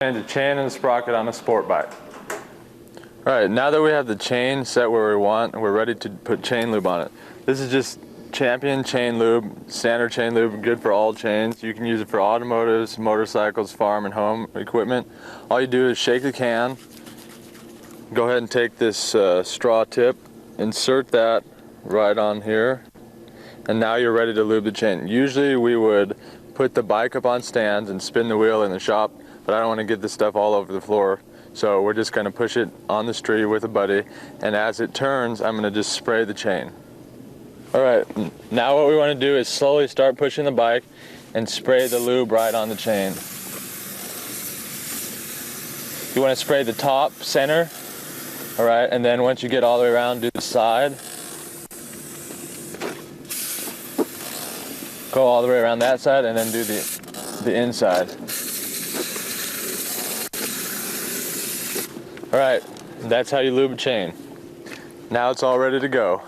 Change the chain and the sprocket on a sport bike. Alright, now that we have the chain set where we want, we're ready to put chain lube on it. This is just Champion chain lube, standard chain lube, good for all chains. You can use it for automotives, motorcycles, farm and home equipment. All you do is shake the can, go ahead and take this straw tip, insert that right on here, and now you're ready to lube the chain. Usually we would put the bike up on stands and spin the wheel in the shop, but I don't want to get this stuff all over the floor. So we're just going to push it on the street with a buddy, and as it turns, I'm going to just spray the chain. Alright, now what we want to do is slowly start pushing the bike and spray the lube right on the chain. You want to spray the top, center, alright, and then once you get all the way around, do the side. Go all the way around that side and then do the inside. Alright, that's how you lube a chain. Now it's all ready to go.